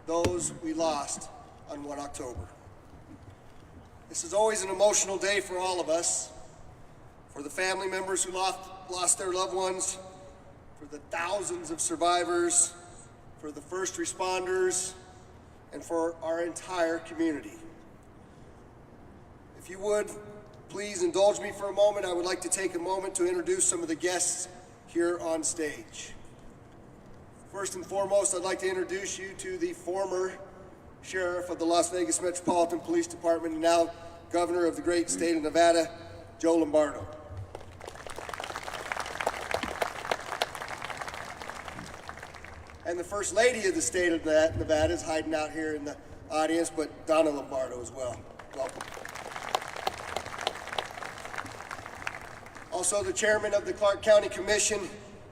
Those we lost on 1 October. This is always an emotional day for all of us, for the family members who lost their loved ones, for the thousands of survivors, for the first responders, and for our entire community. If you would, please indulge me for a moment. I would like to take a moment to introduce some of the guests here on stage. First and foremost, I'd like to introduce you to the former sheriff of the Las Vegas Metropolitan Police Department and now governor of the great state of Nevada, Joe Lombardo. And the first lady of the state of Nevada is hiding out here in the audience, but Donna Lombardo as well. Welcome. Also the chairman of the Clark County Commission,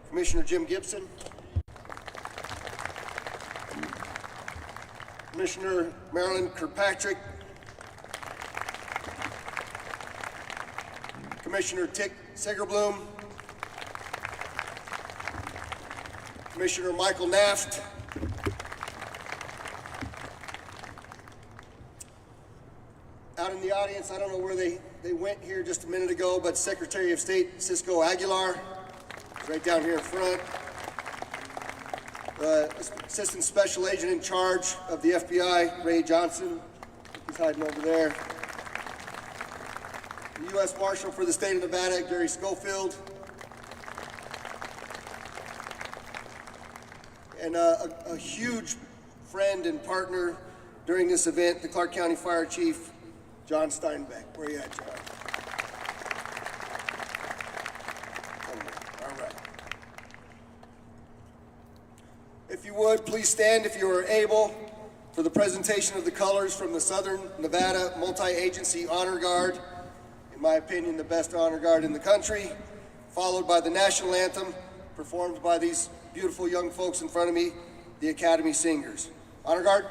Commissioner Jim Gibson. Commissioner Marilyn Kirkpatrick, Commissioner Tick Sigerbloom, Commissioner Michael Naft, out in the audience, I don't know where they went here just a minute ago, but Secretary of State Cisco Aguilar, right down here in front. Assistant Special Agent in charge of the FBI, Ray Johnson. He's hiding over there. The U.S. Marshal for the state of Nevada, Gary Schofield. And a huge friend and partner during this event, the Clark County Fire Chief, John Steinbeck. Where are you at, John? If you would, please stand if you are able for the presentation of the colors from the Southern Nevada Multi-Agency Honor Guard, in my opinion, the best honor guard in the country, followed by the national anthem performed by these beautiful young folks in front of me, the Academy Singers. Honor Guard.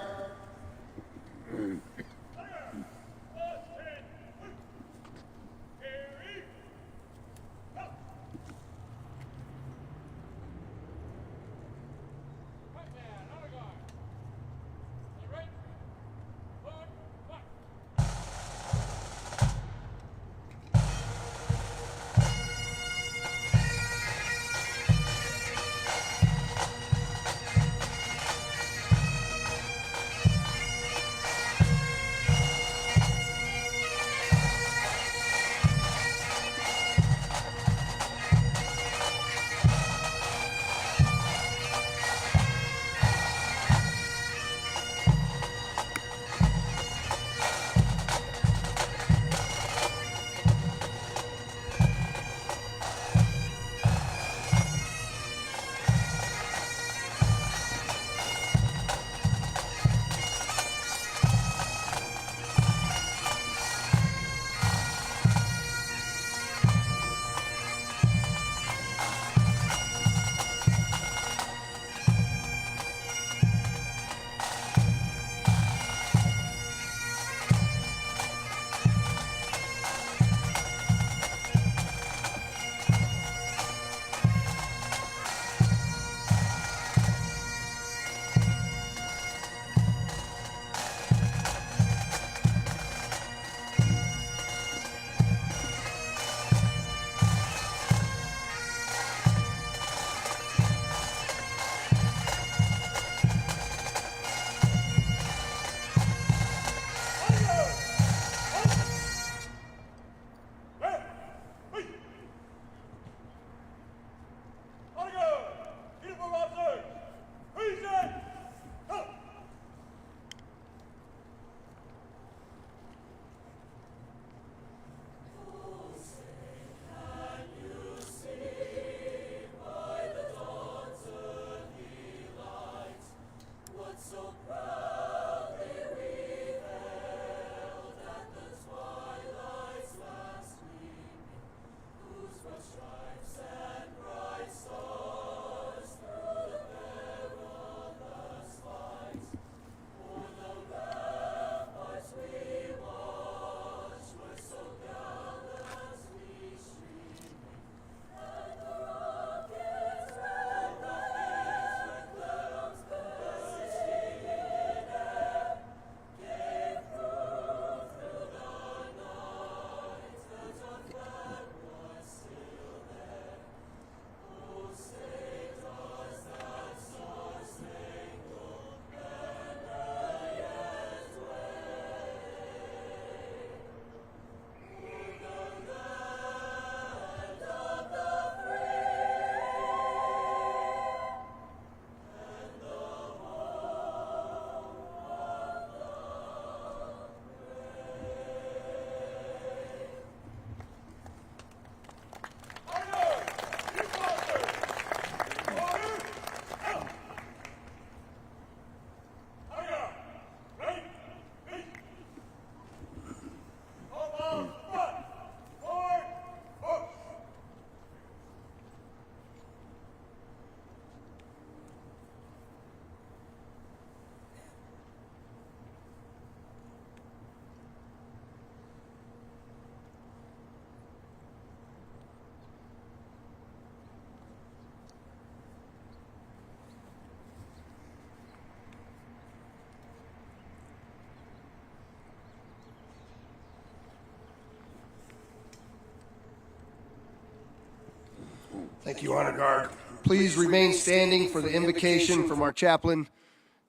Thank you, Honor Guard. Please remain standing for the invocation from our chaplain,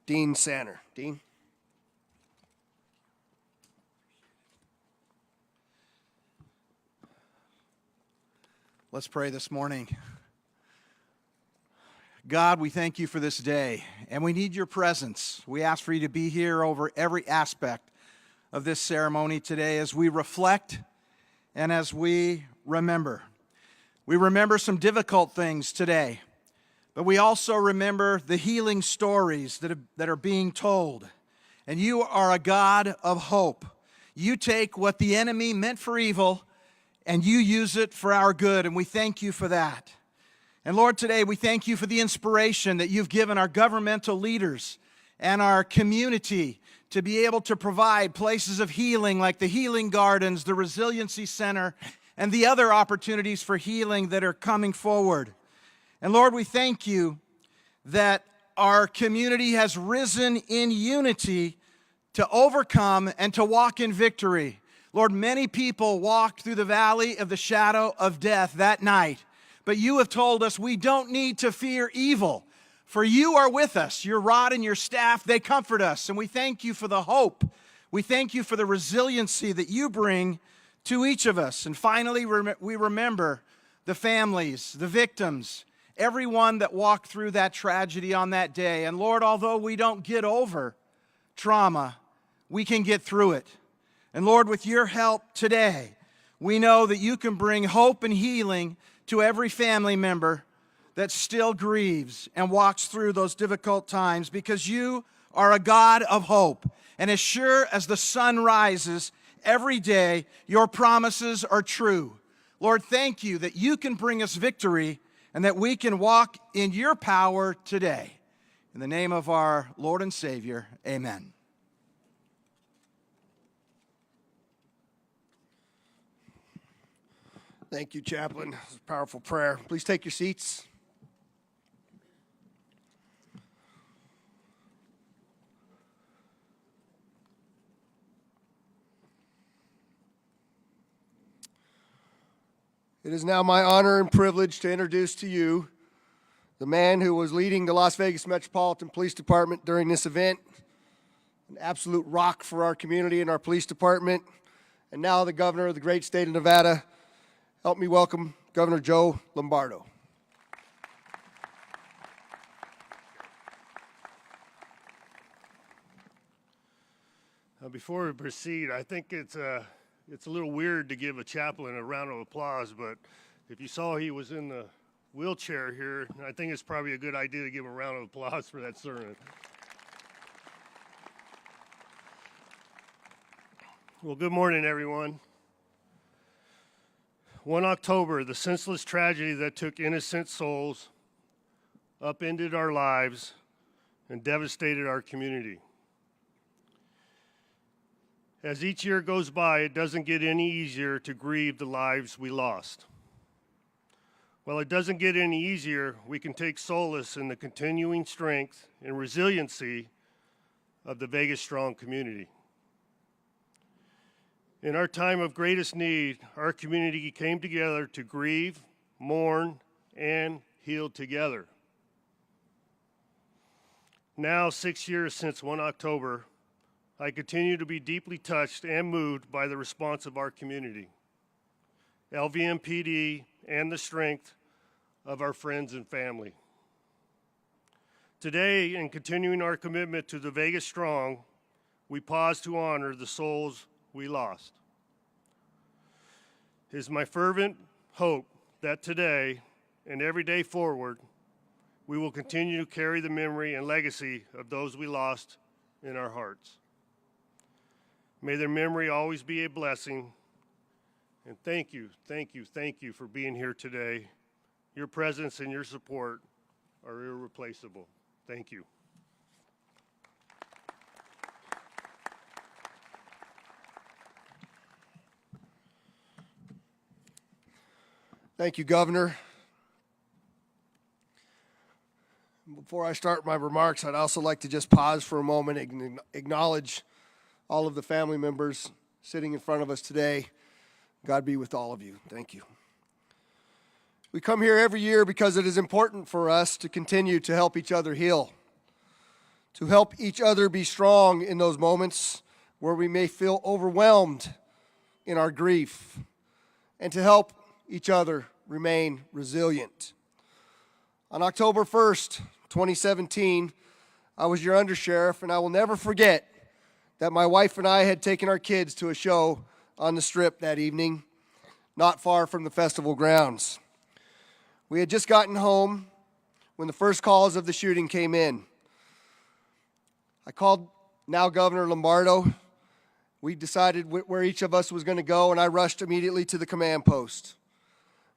Dean Sanner. Dean. Let's pray this morning. God, we thank you for this day, and we need your presence. We ask for you to be here over every aspect of this ceremony today as we reflect and as we remember. We remember some difficult things today, but we also remember the healing stories that are being told. And you are a God of hope. You take what the enemy meant for evil and you use it for our good, and we thank you for that. And Lord, today we thank you for the inspiration that you've given our governmental leaders and our community to be able to provide places of healing like the Healing Gardens, the Resiliency Center, and the other opportunities for healing that are coming forward. And Lord, we thank you that our community has risen in unity to overcome and to walk in victory. Lord, many people walked through the valley of the shadow of death that night, but you have told us we don't need to fear evil, for you are with us. Your rod and your staff, they comfort us, and we thank you for the hope. We thank you for the resiliency that you bring to each of us. And finally, we remember the families, the victims, everyone that walked through that tragedy on that day. And Lord, although we don't get over trauma, we can get through it. And Lord, with your help today, we know that you can bring hope and healing to every family member that still grieves and walks through those difficult times, because you are a God of hope. And as sure as the sun rises every day, your promises are true. Lord, thank you that you can bring us victory and that we can walk in your power today. In the name of our Lord and Savior, amen. Thank you, Chaplain. It's a powerful prayer. Please take your seats. It is now my honor and privilege to introduce to you the man who was leading the Las Vegas Metropolitan Police Department during this event, an absolute rock for our community and our police department, and now the governor of the great state of Nevada. Help me welcome Governor Joe Lombardo. Before we proceed, I think it's a little weird to give a chaplain a round of applause, but if you saw he was in the wheelchair here, I think it's probably a good idea to give him a round of applause for that sermon. Well, good morning, everyone. 1 October, the senseless tragedy that took innocent souls, upended our lives, and devastated our community. As each year goes by, it doesn't get any easier to grieve the lives we lost. While it doesn't get any easier, we can take solace in the continuing strength and resiliency of the Vegas Strong community. In our time of greatest need, our community came together to grieve, mourn, and heal together. Now, 6 years since 1 October, I continue to be deeply touched and moved by the response of our community, LVMPD, and the strength of our friends and family. Today, in continuing our commitment to the Vegas Strong, we pause to honor the souls we lost. It is my fervent hope that today and every day forward, we will continue to carry the memory and legacy of those we lost in our hearts. May their memory always be a blessing. And thank you for being here today. Your presence and your support are irreplaceable. Thank you. Thank you, Governor. Before I start my remarks, I'd also like to just pause for a moment and acknowledge all of the family members sitting in front of us today. God be with all of you. Thank you. We come here every year because it is important for us to continue to help each other heal, to help each other be strong in those moments where we may feel overwhelmed in our grief, and to help each other remain resilient. On October 1st, 2017, I was your undersheriff, and I will never forget that my wife and I had taken our kids to a show on the Strip that evening, not far from the festival grounds. We had just gotten home when the first calls of the shooting came in. I called now Governor Lombardo. We decided where each of us was going to go, and I rushed immediately to the command post.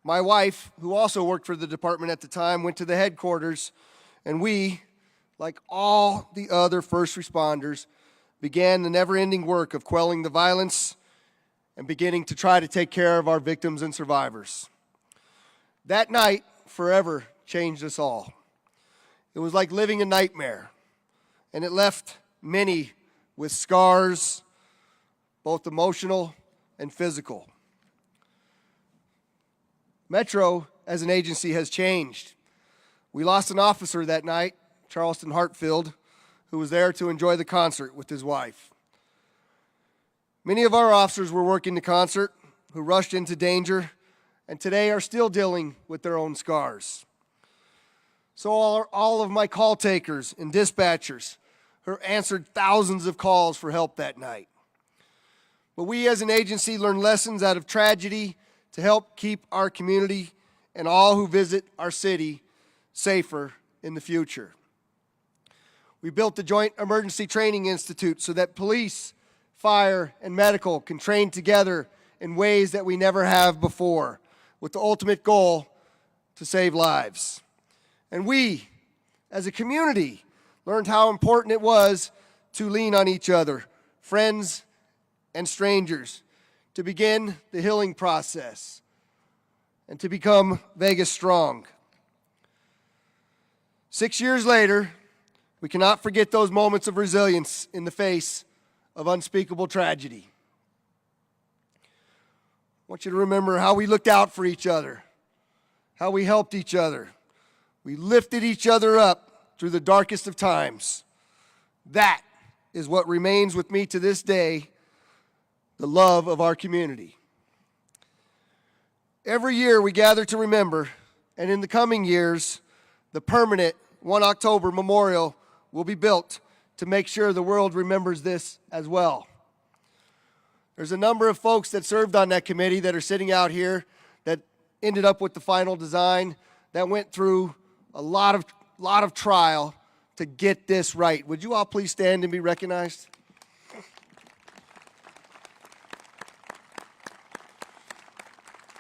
My wife, who also worked for the department at the time, went to the headquarters, and we, like all the other first responders, began the never-ending work of quelling the violence and beginning to try to take care of our victims and survivors. That night forever changed us all. It was like living a nightmare, and it left many with scars, both emotional and physical. Metro, as an agency, has changed. We lost an officer that night, Charleston Hartfield, who was there to enjoy the concert with his wife. Many of our officers were working the concert who rushed into danger and today are still dealing with their own scars. So all of my call takers and dispatchers who answered thousands of calls for help that night. But we as an agency learn lessons out of tragedy to help keep our community and all who visit our city safer in the future. We built the Joint Emergency Training Institute so that police, fire, and medical can train together in ways that we never have before, with the ultimate goal to save lives. And we, as a community, learned how important it was to lean on each other, friends and strangers, to begin the healing process and to become Vegas strong. 6 years later, we cannot forget those moments of resilience in the face of unspeakable tragedy. I want you to remember how we looked out for each other, how we helped each other. We lifted each other up through the darkest of times. That is what remains with me to this day, the love of our community. Every year we gather to remember, and in the coming years, the permanent 1 October memorial will be built to make sure the world remembers this as well. There's a number of folks that served on that committee that are sitting out here that ended up with the final design that went through a lot of trial to get this right. Would you all please stand and be recognized?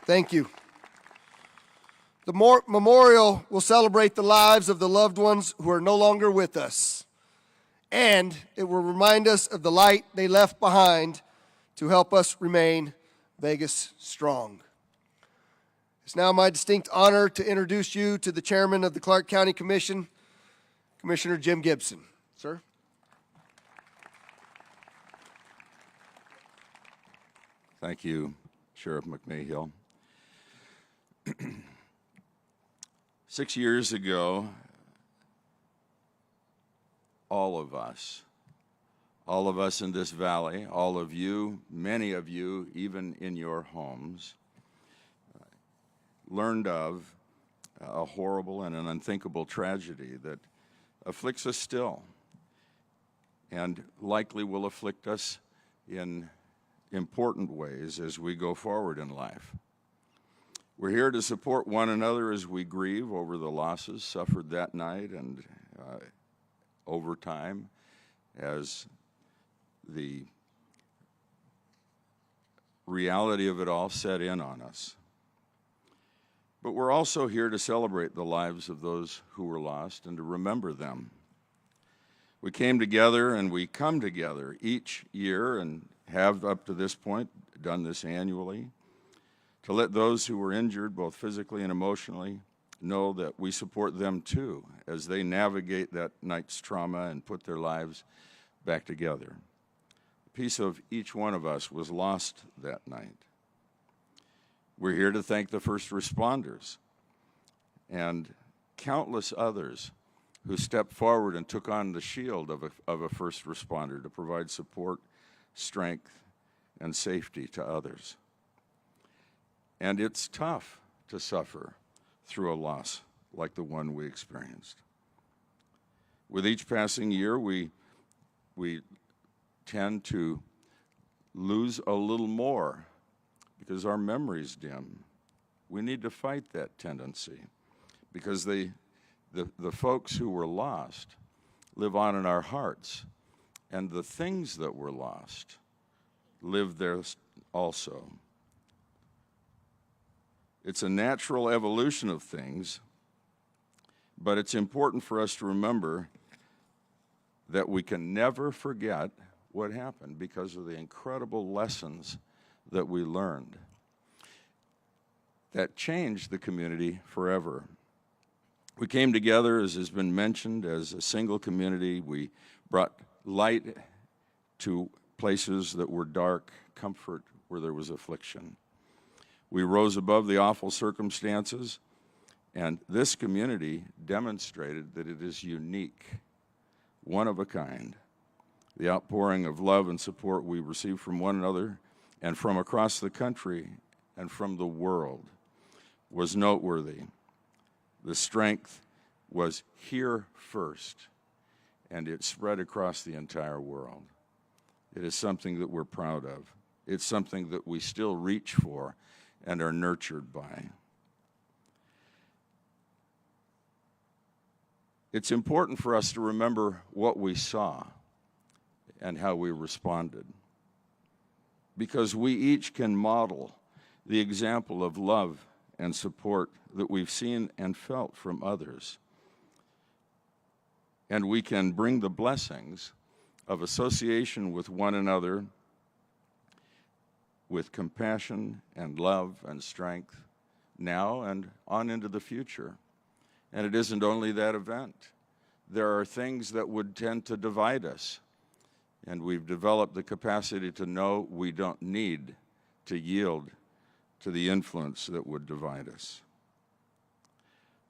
Thank you. The memorial will celebrate the lives of the loved ones who are no longer with us, and it will remind us of the light they left behind to help us remain Vegas strong. It's now my distinct honor to introduce you to the chairman of the Clark County Commission, Commissioner Jim Gibson. Sir. Thank you, Sheriff McMahill. 6 years ago, all of us in this valley, all of you, many of you, even in your homes, learned of a horrible and an unthinkable tragedy that afflicts us still and likely will afflict us in important ways as we go forward in life. We're here to support one another as we grieve over the losses suffered that night and over time as the reality of it all set in on us. But we're also here to celebrate the lives of those who were lost and to remember them. We came together and we come together each year and have up to this point done this annually to let those who were injured both physically and emotionally know that we support them too as they navigate that night's trauma and put their lives back together. A piece of each one of us was lost that night. We're here to thank the first responders and countless others who stepped forward and took on the shield of a first responder to provide support, strength, and safety to others. And it's tough to suffer through a loss like the one we experienced. With each passing year, we tend to lose a little more because our memories dim. We need to fight that tendency because the folks who were lost live on in our hearts, and the things that were lost live there also. It's a natural evolution of things, but it's important for us to remember that we can never forget what happened because of the incredible lessons that we learned that changed the community forever. We came together, as has been mentioned, as a single community. We brought light to places that were dark, comfort where there was affliction. We rose above the awful circumstances, and this community demonstrated that it is unique, one of a kind. The outpouring of love and support we received from one another and from across the country and from the world was noteworthy. The strength was here first, and it spread across the entire world. It is something that we're proud of. It's something that we still reach for and are nurtured by. It's important for us to remember what we saw and how we responded, because we each can model the example of love and support that we've seen and felt from others. And we can bring the blessings of association with one another with compassion and love and strength now and on into the future. And it isn't only that event. There are things that would tend to divide us. And we've developed the capacity to know we don't need to yield to the influence that would divide us.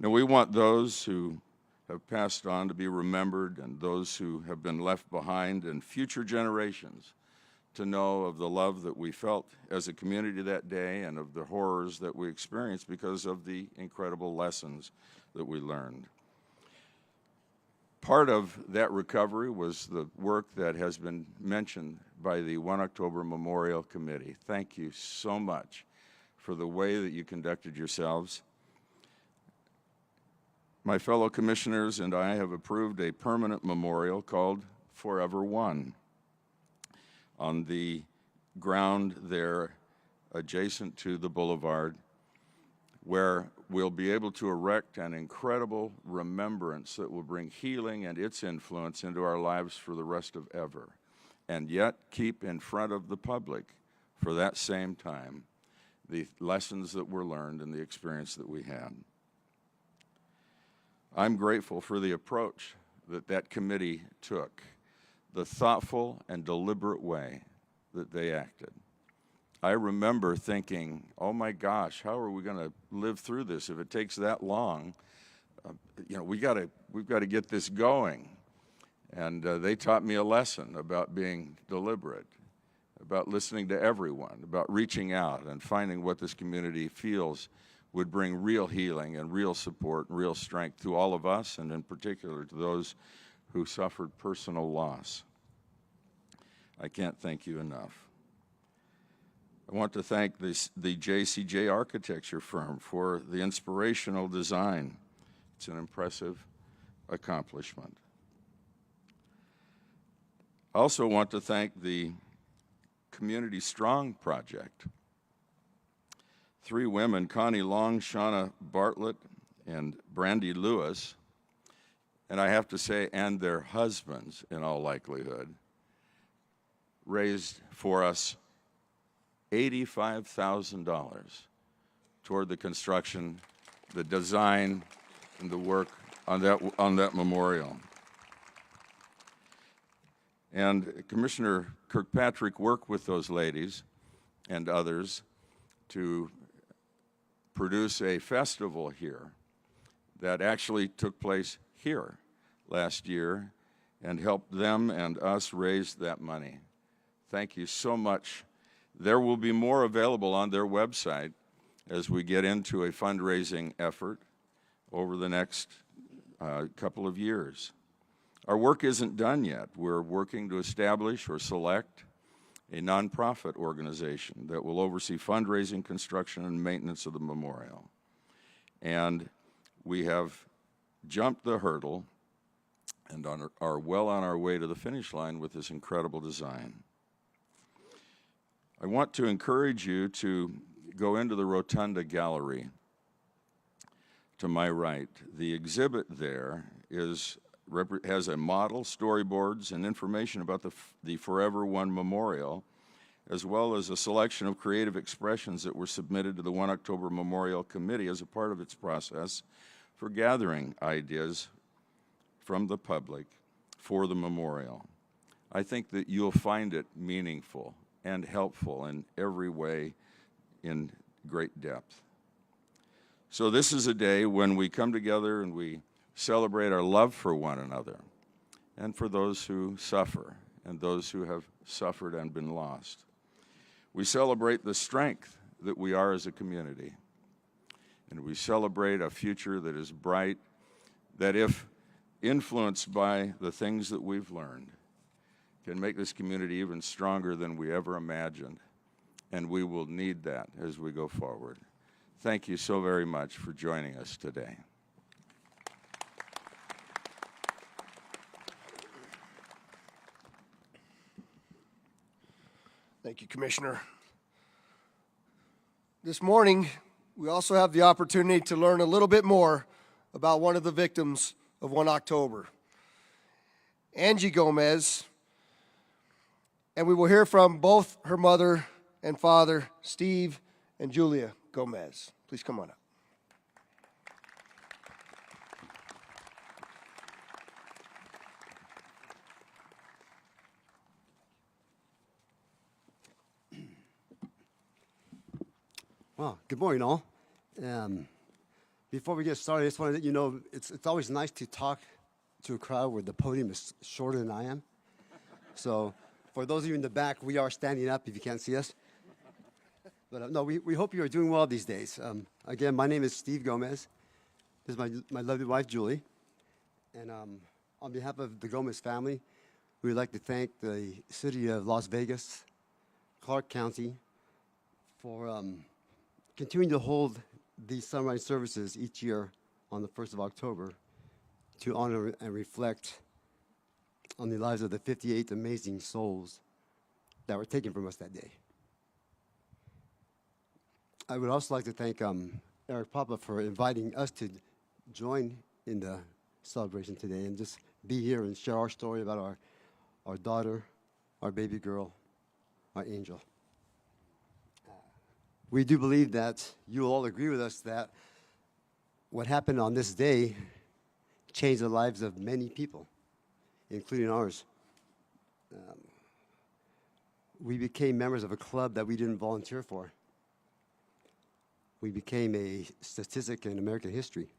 Now, we want those who have passed on to be remembered and those who have been left behind and future generations to know of the love that we felt as a community that day and of the horrors that we experienced because of the incredible lessons that we learned. Part of that recovery was the work that has been mentioned by the 1 October Memorial Committee. Thank you so much for the way that you conducted yourselves. My fellow commissioners and I have approved a permanent memorial called Forever One on the ground there adjacent to the boulevard, where we'll be able to erect an incredible remembrance that will bring healing and its influence into our lives for the rest of ever, and yet keep in front of the public for that same time the lessons that were learned and the experience that we had. I'm grateful for the approach that that committee took, the thoughtful and deliberate way that they acted. I remember thinking, oh my gosh, how are we going to live through this if it takes that long? We've got to get this going. And they taught me a lesson about being deliberate, about listening to everyone, about reaching out and finding what this community feels would bring real healing and real support and real strength to all of us, and in particular to those who suffered personal loss. I can't thank you enough. I want to thank the JCJ Architecture firm for the inspirational design. It's an impressive accomplishment. I also want to thank the Community Strong Project. 3 women, Connie Long, Shauna Bartlett, and Brandy Lewis, and I have to say, and their husbands in all likelihood, raised for us $85,000 toward the construction, the design, and the work on that memorial. And Commissioner Kirkpatrick worked with those ladies and others to produce a festival here that actually took place here last year and helped them and us raise that money. Thank you so much. There will be more available on their website as we get into a fundraising effort over the next couple of years. Our work isn't done yet. We're working to establish or select a nonprofit organization that will oversee fundraising, construction, and maintenance of the memorial. And we have jumped the hurdle and are well on our way to the finish line with this incredible design. I want to encourage you to go into the Rotunda Gallery to my right. The exhibit there has a model, storyboards, and information about the Forever One Memorial, as well as a selection of creative expressions that were submitted to the 1 October Memorial Committee as a part of its process for gathering ideas from the public for the memorial. I think that you'll find it meaningful and helpful in every way in great depth. So this is a day when we come together and we celebrate our love for one another and for those who suffer and those who have suffered and been lost. We celebrate the strength that we are as a community, and we celebrate a future that is bright, that if influenced by the things that we've learned, can make this community even stronger than we ever imagined, and we will need that as we go forward. Thank you so very much for joining us today. Thank you, Commissioner. This morning, we also have the opportunity to learn a little bit more about one of the victims of 1 October, Angie Gomez, and we will hear from both her mother and father, Steve and Julia Gomez. Please come on up. Well, good morning, all. Before we get started, I just want to let you know it's always nice to talk to a crowd where the podium is shorter than I am. So for those of you in the back, we are standing up if you can't see us. But no, we hope you are doing well these days. Again, my name is Steve Gomez. This is my lovely wife, Julie. And on behalf of the Gomez family, we would like to thank the city of Las Vegas, Clark County, for continuing to hold these sunrise services each year on the 1st of October to honor and reflect on the lives of the 58 amazing souls that were taken from us that day. I would also like to thank Eric Papa for inviting us to join in the celebration today and just be here and share our story about our daughter, our baby girl, our angel. We do believe that you will all agree with us that what happened on this day changed the lives of many people, including ours. We became members of a club that we didn't volunteer for. We became a statistic in American history.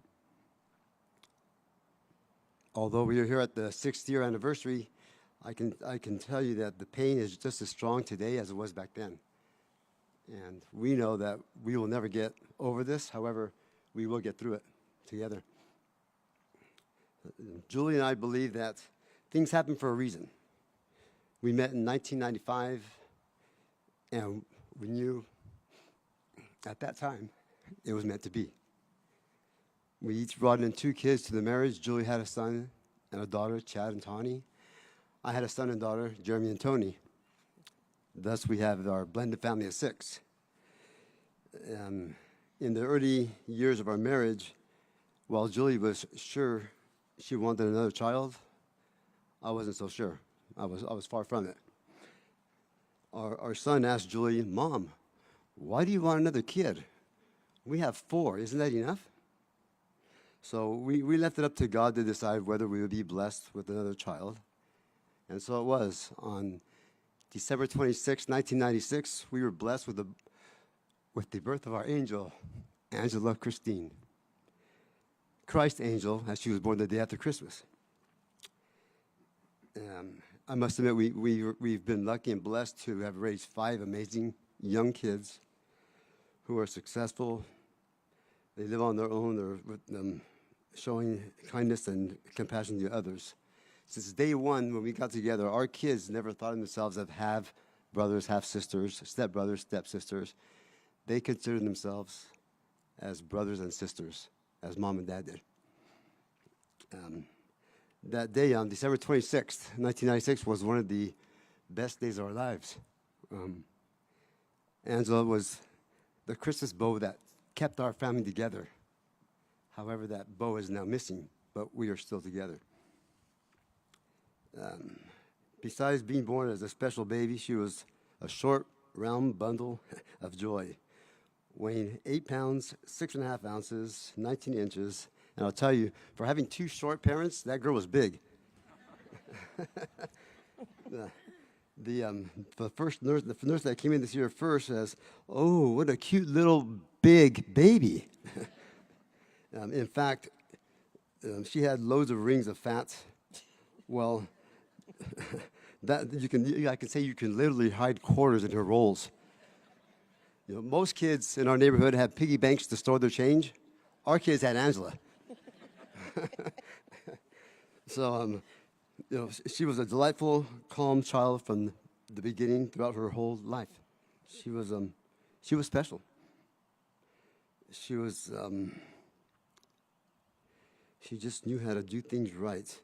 Although we are here at the 6th year anniversary, I can tell you that the pain is just as strong today as it was back then. And we know that we will never get over this. However, we will get through it together. Julie and I believe that things happen for a reason. We met in 1995, and we knew at that time it was meant to be. We each brought in 2 kids to the marriage. Julie had a son and a daughter, Chad and Tawny. I had a son and daughter, Jeremy and Tony. Thus, we have our blended family of 6. In the early years of our marriage, while Julie was sure she wanted another child, I wasn't so sure. I was far from it. Our son asked Julie, "Mom, why do you want another kid? We have 4. Isn't that enough?" So we left it up to God to decide whether we would be blessed with another child. And so it was. On December 26, 1996, we were blessed with the birth of our angel, Angela Christine. Christ angel, as she was born the day after Christmas. I must admit, we've been lucky and blessed to have raised 5 amazing young kids who are successful. They live on their own. They're showing kindness and compassion to others. Since day one, when we got together, our kids never thought of themselves as half brothers, half sisters, step brothers, step sisters. They considered themselves as brothers and sisters, as mom and dad did. That day, on December 26th, 1996, was one of the best days of our lives. Angela was the Christmas bow that kept our family together. However, that bow is now missing, but we are still together. Besides being born as a special baby, she was a short, round bundle of joy, weighing 8 pounds, 6.5 ounces, 19 inches. And I'll tell you, for having 2 short parents, that girl was big. The first nurse, the nurse that came in this year first says, "Oh, what a cute little big baby." In fact, she had loads of rings of fat. Well, I can say you can literally hide quarters in her rolls. You know, most kids in our neighborhood have piggy banks to store their change. Our kids had Angela. So, she was a delightful, calm child from the beginning throughout her whole life. She was special. She just knew how to do things right.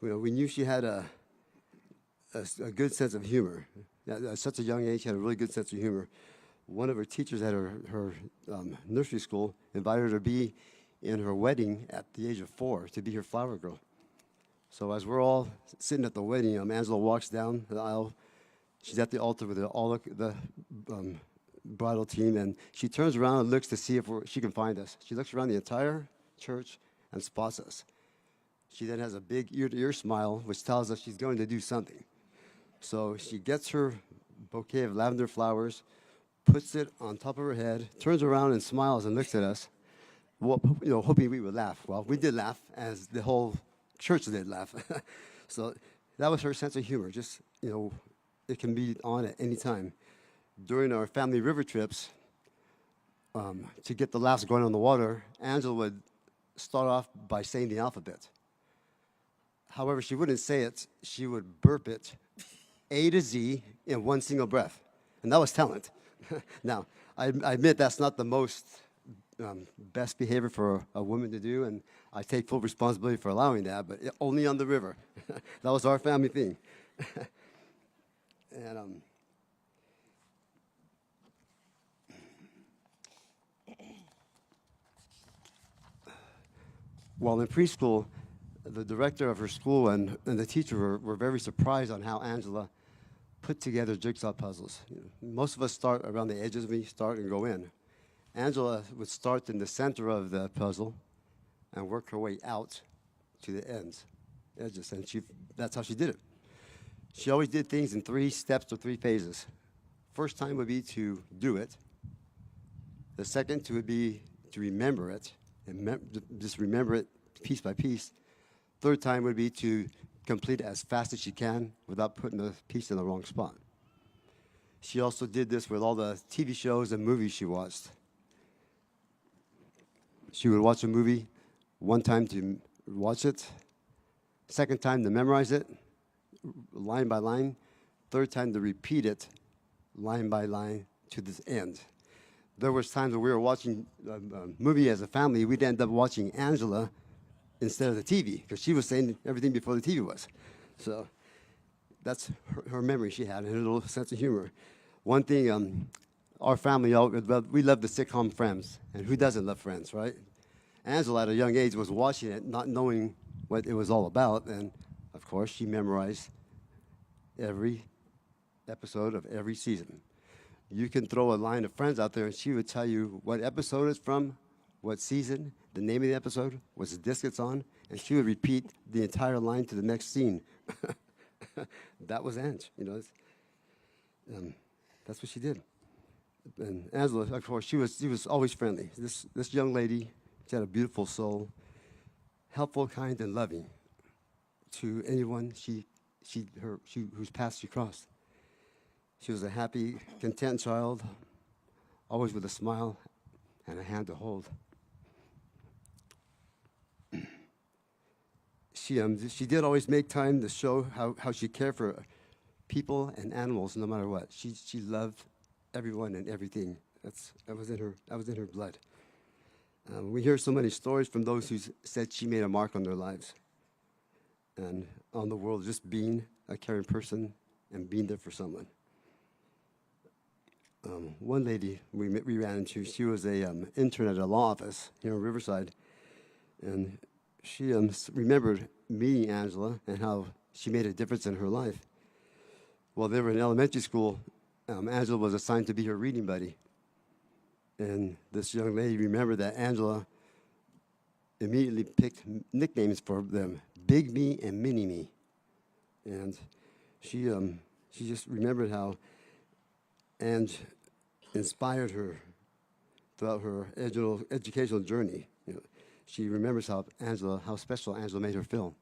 We knew she had a good sense of humor. At such a young age, she had a really good sense of humor. One of her teachers at her nursery school invited her to be in her wedding at the age of 4, to be her flower girl. So as we're all sitting at the wedding, Angela walks down the aisle. She's at the altar with all the bridal team, and she turns around and looks to see if she can find us. She looks around the entire church and spots us. She then has a big ear-to-ear smile, which tells us she's going to do something. So she gets her bouquet of lavender flowers, puts it on top of her head, turns around and smiles and looks at us, hoping we would laugh. Well, we did laugh, as the whole church did laugh. So that was her sense of humor. Just, it can be on at any time. During our family river trips, to get the laughs going on the water, Angela would start off by saying the alphabet. However, she wouldn't say it. She would burp it, A to Z, in one single breath. And that was talent. Now, I admit that's not the most best behavior for a woman to do, and I take full responsibility for allowing that, but only on the river. That was our family thing. And while in preschool, the director of her school and the teacher were very surprised on how Angela put together jigsaw puzzles. Most of us start around the edges, we start and go in. Angela would start in the center of the puzzle and work her way out to the edges, and that's how she did it. She always did things in 3 steps or 3 phases. First time would be to do it. The second would be to remember it, and just remember it piece by piece. Third time would be to complete it as fast as she can without putting the piece in the wrong spot. She also did this with all the TV shows and movies she watched. She would watch a movie one time to watch it, second time to memorize it, line by line, third time to repeat it, line by line, to the end. There was times when we were watching a movie as a family, we'd end up watching Angela instead of the TV, because she was saying everything before the TV was. So that's her memory she had, and her little sense of humor. One thing, our family, we love the sitcom Friends, and who doesn't love Friends, right? Angela, at a young age, was watching it, not knowing what it was all about, and of course, she memorized every episode of every season. You can throw a line of Friends out there, and she would tell you what episode it's from, what season, the name of the episode, what the disc it's on, and she would repeat the entire line to the next scene. That was Ange, that's what she did. And Angela, of course, she was always friendly. This young lady, she had a beautiful soul. helpful, kind, and loving to anyone whose path she crossed. She was a happy, content child, always with a smile and a hand to hold. She did always make time to show how she cared for people and animals, no matter what. She loved everyone and everything. That was in her blood. We hear so many stories from those who said she made a mark on their lives and on the world, just being a caring person and being there for someone. One lady we ran into, she was a intern at a law office here in Riverside, and she remembered meeting Angela and how she made a difference in her life. While they were in elementary school, Angela was assigned to be her reading buddy. And this young lady remembered that Angela immediately picked nicknames for them, Big Me and Mini Me. And she just remembered how Ange inspired her throughout her educational journey. You know, she remembers how special Angela made her feel.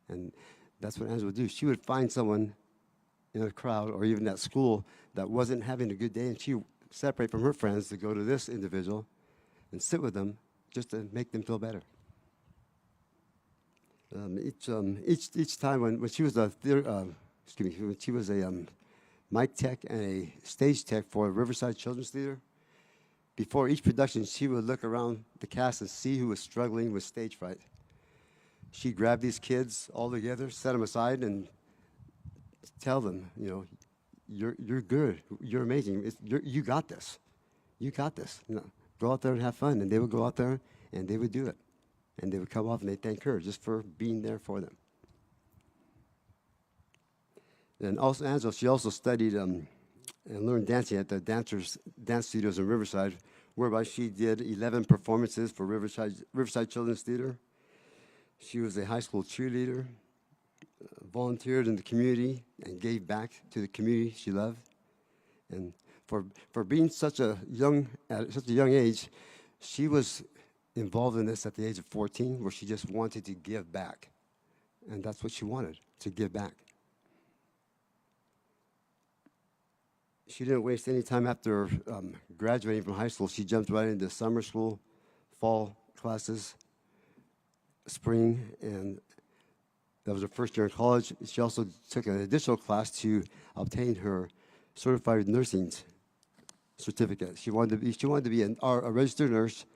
And that's what Angela would do. She would find someone in a crowd or even at school that wasn't having a good day, and she would separate from her friends to go to this individual and sit with them just to make them feel better. Each time when she was when she was a mic tech and a stage tech for Riverside Children's Theater, before each production, she would look around the cast and see who was struggling with stage fright. She'd grab these kids all together, set them aside, and tell them, you know, you're good, you're amazing, you got this, you got this. You know, go out there and have fun. And they would go out there and they would do it, and they would come off and they'd thank her just for being there for them. And also, Angela, she also studied and learned dancing at the dance studios in Riverside, whereby she did 11 performances for Riverside Children's Theater. She was a high school cheerleader, volunteered in the community, and gave back to the community she loved. And for being at such a young age, she was involved in this at the age of 14, where she just wanted to give back. And that's what she wanted, to give back. She didn't waste any time after graduating from high school. She jumped right into summer school, fall classes, spring, and that was her first year in college. She also took an additional class to obtain her certified nursing certificate. She wanted to be a registered nurse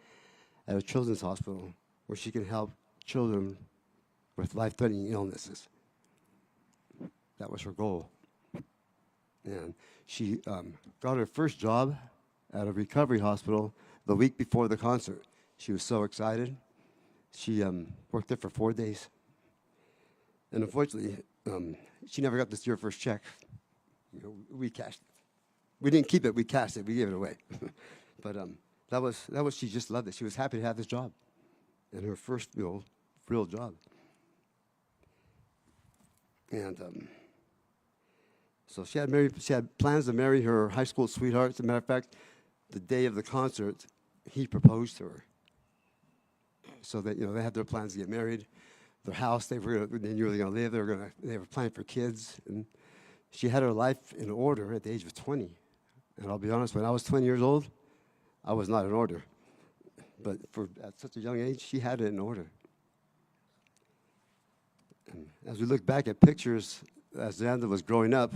at a children's hospital where she can help children with life-threatening illnesses. That was her goal. And she got her first job at a recovery hospital the week before the concert. She was so excited. She worked there for 4 days. And unfortunately, she never got to see her first check. You know, we cashed it. We didn't keep it, we cashed it, we gave it away. But that was she just loved it. She was happy to have this job, and her first real job. And so she had plans to marry her high school sweetheart. As a matter of fact, the day of the concert, he proposed to her. So that they had their plans to get married. Their house, they knew where they were going to live. They were planning for kids, and she had her life in order at the age of 20. And I'll be honest, when I was 20 years old, I was not in order. But at such a young age, she had it in order. And as we look back at pictures as Xander was growing up,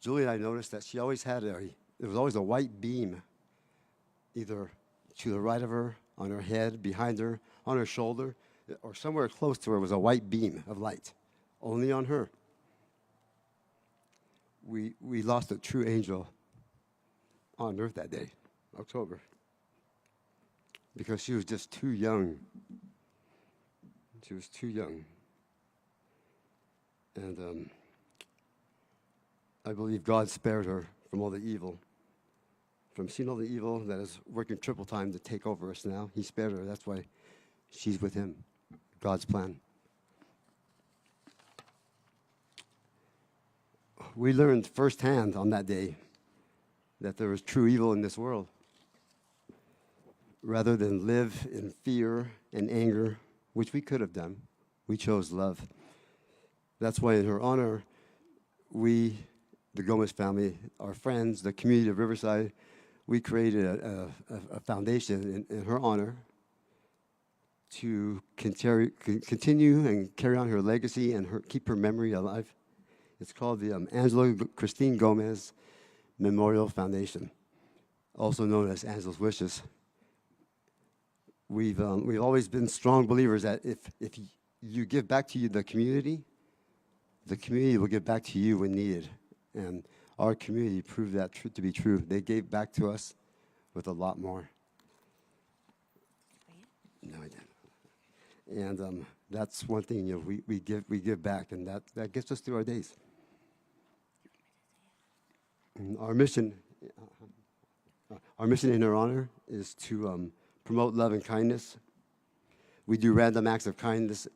Julie and I noticed that she always had there was always a white beam, either to the right of her, on her head, behind her, on her shoulder, or somewhere close to her was a white beam of light, only on her. We lost a true angel on earth that day, October, because she was just too young. She was too young. And I believe God spared her from all the evil, from seeing all the evil that is working triple time to take over us now. He spared her. That's why she's with him. God's plan. We learned firsthand on that day that there is true evil in this world. Rather than live in fear and anger which we could have done. We chose love. That's why in her honor, we, the Gomez family, our friends, the community of Riverside, we created a foundation in her honor to continue and carry on her legacy and keep her memory alive. It's called the Angela Christine Gomez Memorial Foundation, also known as Angela's Wishes. We've always been strong believers that if you give back to the community will give back to you when needed. And our community proved that to be true. They gave back to us with a lot more. No, I didn't. And that's one thing, you know, we give back, and that gets us through our days. And our mission in her honor is to promote love and kindness. We do random acts of kindness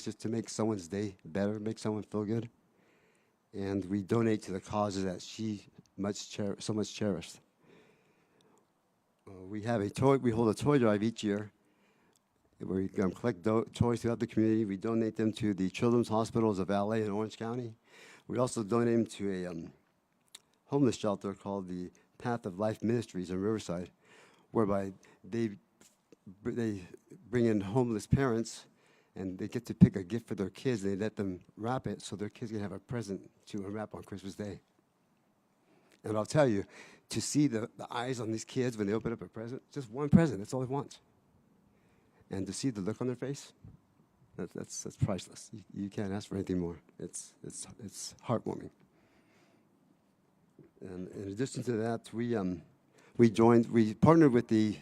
just to make someone's day better, make someone feel good. And we donate to the causes that she so much cherished. We hold a toy drive each year where we collect toys throughout the community. We donate them to the Children's Hospitals of LA and Orange County. We also donate them to a homeless shelter called the Path of Life Ministries in Riverside, whereby they bring in homeless parents and they get to pick a gift for their kids. They let them wrap it so their kids can have a present to unwrap on Christmas Day. And I'll tell you, to see the eyes on these kids when they open up a present, just one present, that's all they want. And to see the look on their face, that's priceless. You can't ask for anything more. It's heartwarming. And in addition to that, we partnered with the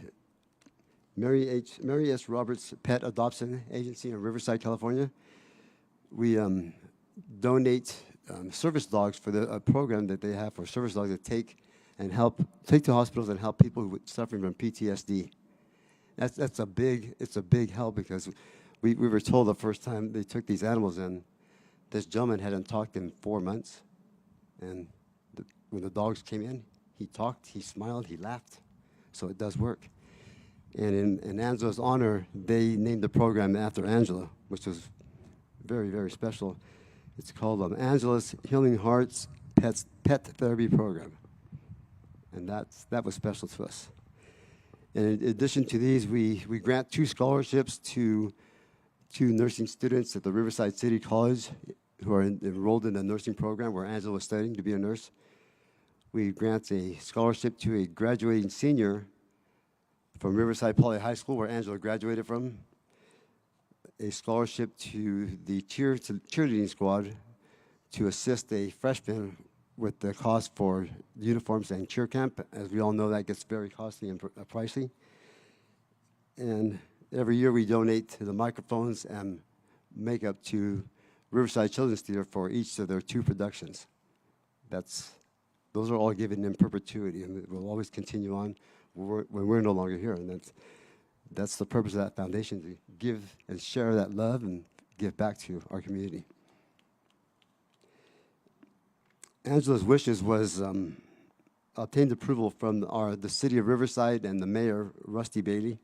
Mary S. Roberts Pet Adoption Agency in Riverside, California. We donate service dogs for the program that they have for service dogs that take to hospitals and help people suffering from PTSD. It's a big help, because we were told the first time they took these animals in, this gentleman hadn't talked in 4 months, and when the dogs came in, he talked, he smiled, he laughed. So it does work. And in Angela's honor, they named the program after Angela, which was very, very special. It's called Angela's Healing Hearts Pet Therapy Program. And that was special to us. And in addition to these, we grant 2 scholarships to 2 nursing students at the Riverside City College who are enrolled in the nursing program where Angela was studying to be a nurse. We grant a scholarship to a graduating senior from Riverside Poly High School, where Angela graduated from, a scholarship to the cheerleading squad to assist a freshman with the cost for uniforms and cheer camp. As we all know, that gets very costly and pricey. And every year we donate to the microphones and makeup to Riverside Children's Theater for each of their 2 productions. Those are all given in perpetuity, and it will always continue on when we're no longer here. And that's the purpose of that foundation, to give and share that love and give back to our community. Angela's Wishes was obtained approval from the city of Riverside and the mayor, Rusty Bailey,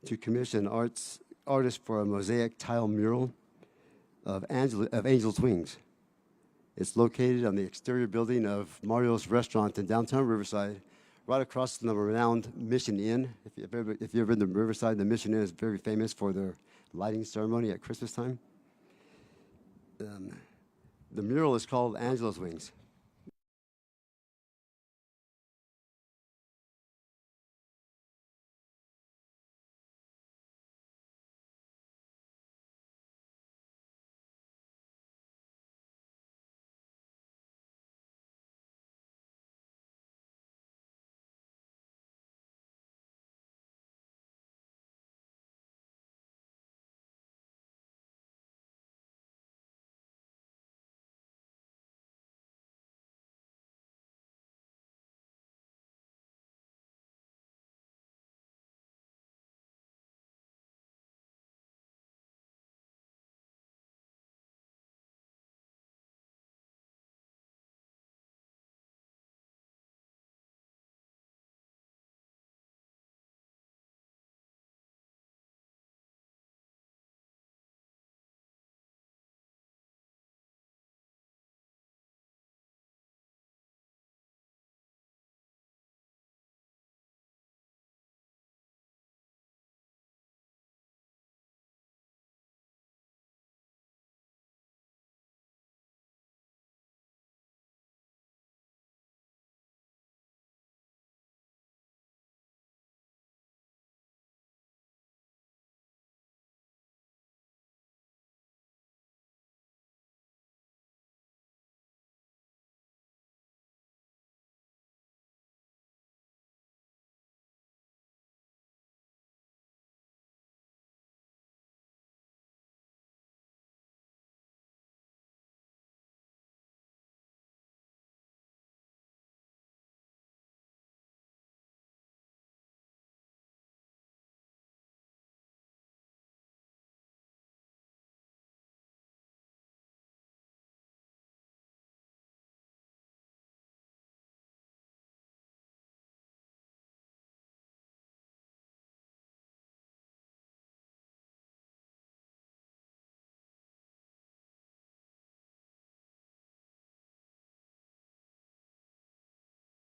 to commission artists for a mosaic tile mural of Angel's Wings. It's located on the exterior building of Mario's Restaurant in downtown Riverside, right across from the renowned Mission Inn. If you've ever been to Riverside, the Mission Inn is very famous for their lighting ceremony at Christmas time. The mural is called Angela's Wings.